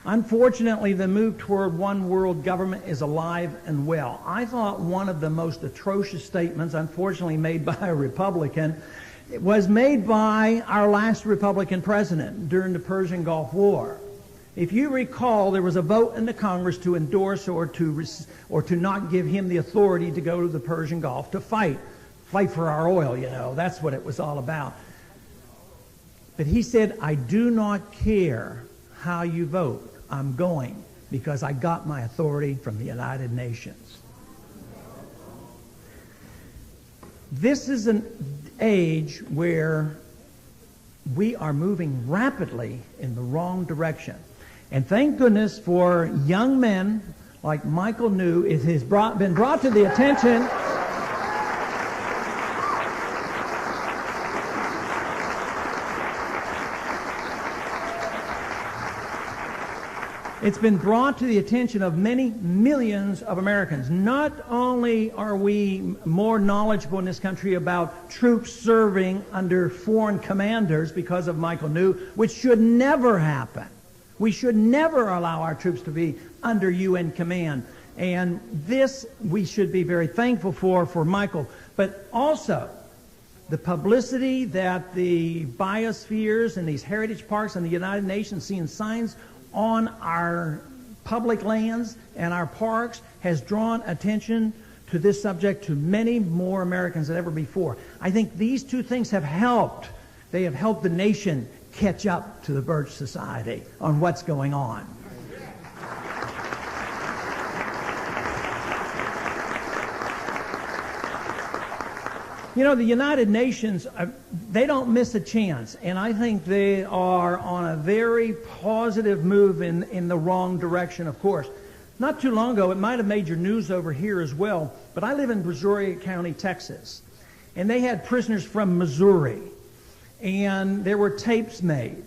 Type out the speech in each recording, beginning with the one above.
Unfortunately, the move toward one world government is alive and well. I thought one of the most atrocious statements, unfortunately made by a Republican, was made by our last Republican president during the Persian Gulf War. If you recall, there was a vote in the Congress to endorse or to not give him the authority to go to the Persian Gulf to fight for our oil, you know. That's what it was all about. But he said, I do not care how you vote. I'm going because I got my authority from the United Nations. This is an age where we are moving rapidly in the wrong direction. And thank goodness for young men like Michael New. It has been brought to the attention. It's been brought to the attention of many millions of Americans. Not only are we more knowledgeable in this country about troops serving under foreign commanders because of Michael New, which should never happen. We should never allow our troops to be under UN command. And this we should be very thankful for Michael. But also, the publicity that the biospheres and these heritage parks and the United Nations seeing signs on our public lands and our parks has drawn attention to this subject to many more Americans than ever before. I think these two things have helped. They have helped the nation catch up to the Birch Society on what's going on. You know, the United Nations, they don't miss a chance, and I think they are on a very positive move in the wrong direction, of course. Not too long ago, it might have made your news over here as well, but I live in Brazoria County, Texas, and they had prisoners from Missouri, and there were tapes made,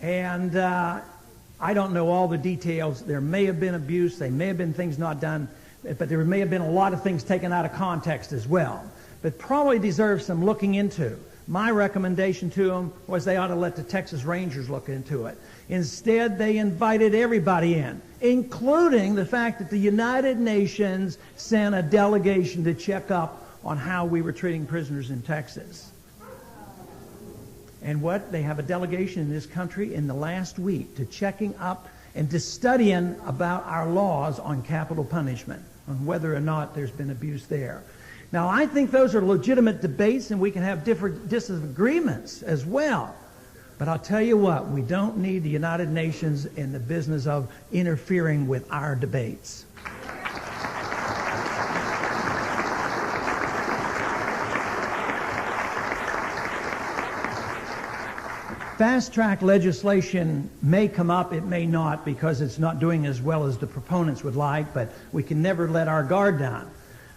and I don't know all the details. There may have been abuse, there may have been things not done, but there may have been a lot of things taken out of context as well. But probably deserves some looking into. My recommendation to them was they ought to let the Texas Rangers look into it. Instead, they invited everybody in, including the fact that the United Nations sent a delegation to check up on how we were treating prisoners in Texas. And what? They have a delegation in this country in the last week to checking up and to studying about our laws on capital punishment, on whether or not there's been abuse there. Now, I think those are legitimate debates, and we can have different disagreements as well. But I'll tell you what, we don't need the United Nations in the business of interfering with our debates. Fast-track legislation may come up, it may not, because it's not doing as well as the proponents would like, but we can never let our guard down.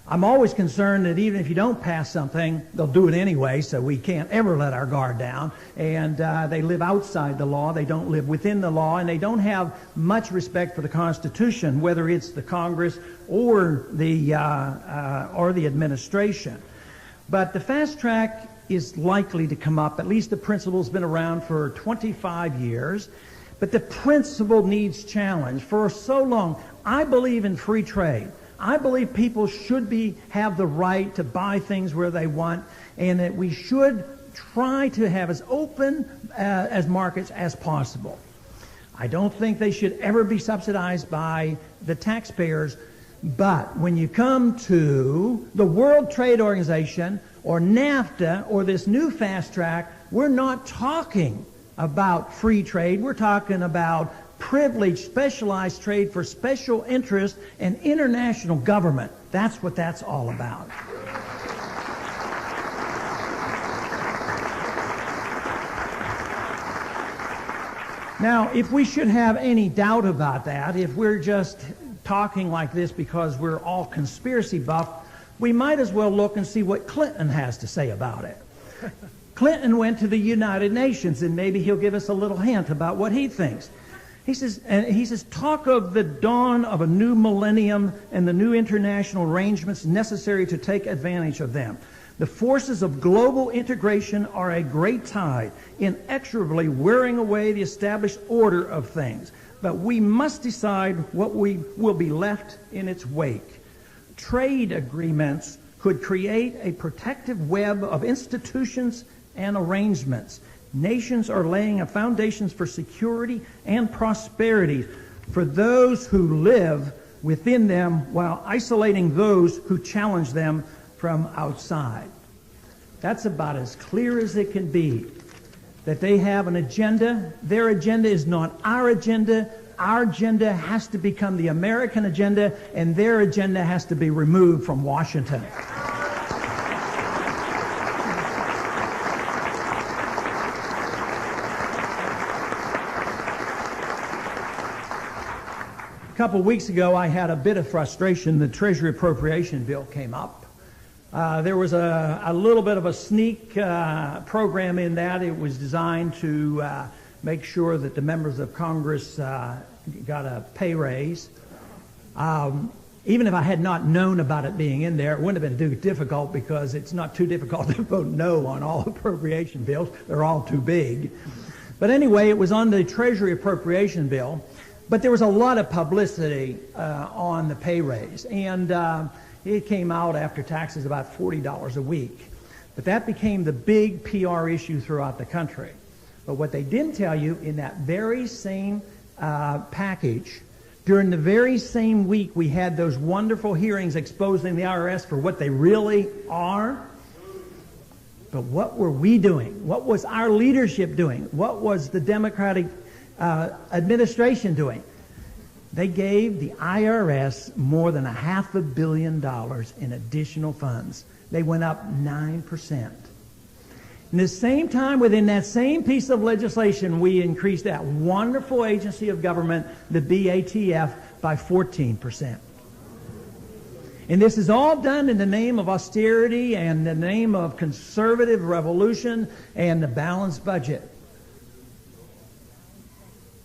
I'm always concerned that even if you don't pass something, they'll do it anyway, so we can't ever let our guard down. And they live outside the law, they don't live within the law, and they don't have much respect for the Constitution, whether it's the Congress or the administration. But the fast track is likely to come up. At least the principle's been around for 25 years. But the principle needs challenge. For so long, I believe in free trade. I believe people should have the right to buy things where they want, and that we should try to have as open as markets as possible. I don't think they should ever be subsidized by the taxpayers, but when you come to the World Trade Organization or NAFTA or this new fast track, we're not talking about free trade. We're talking about privileged, specialized trade for special interest and international government. That's what that's all about. Now, if we should have any doubt about that, if we're just talking like this because we're all conspiracy buff, we might as well look and see what Clinton has to say about it. Clinton went to the United Nations, and maybe he'll give us a little hint about what he thinks. He says, talk of the dawn of a new millennium and the new international arrangements necessary to take advantage of them. The forces of global integration are a great tide, inexorably wearing away the established order of things. but we must decide what will be left in its wake. Trade agreements could create a protective web of institutions and arrangements. Nations are laying a foundations for security and prosperity for those who live within them while isolating those who challenge them from outside. That's about as clear as it can be, that they have an agenda. Their agenda is not our agenda. Our agenda has to become the American agenda, and their agenda has to be removed from Washington. A couple of weeks ago, I had a bit of frustration. The Treasury Appropriation Bill came up. There was a little bit of a sneak program in that. It was designed to make sure that the members of Congress got a pay raise. Even if I had not known about it being in there, it wouldn't have been too difficult, because it's not too difficult to vote no on all appropriation bills. They're all too big. But anyway, it was on the Treasury Appropriation Bill. But there was a lot of publicity on the pay raise, and it came out after taxes about $40 a week. But that became the big PR issue throughout the country. But what they didn't tell you, in that very same package, during the very same week we had those wonderful hearings exposing the IRS for what they really are. But what were we doing? What was our leadership doing? What was the Democratic administration doing? They gave the IRS more than $500 million in additional funds. They went up 9%. In the same time, within that same piece of legislation, we increased that wonderful agency of government, the BATF, by 14%. And this is all done in the name of austerity and the name of conservative revolution and the balanced budget.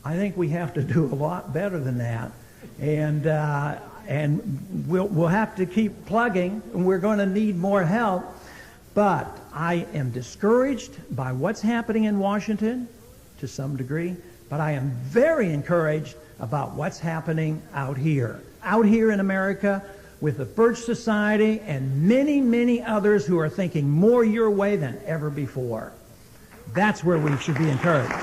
I think we have to do a lot better than that, and we'll have to keep plugging, and we're going to need more help. But I am discouraged by what's happening in Washington to some degree, but I am very encouraged about what's happening out here in America, with the Birch Society and many, many others who are thinking more your way than ever before. That's where we should be encouraged.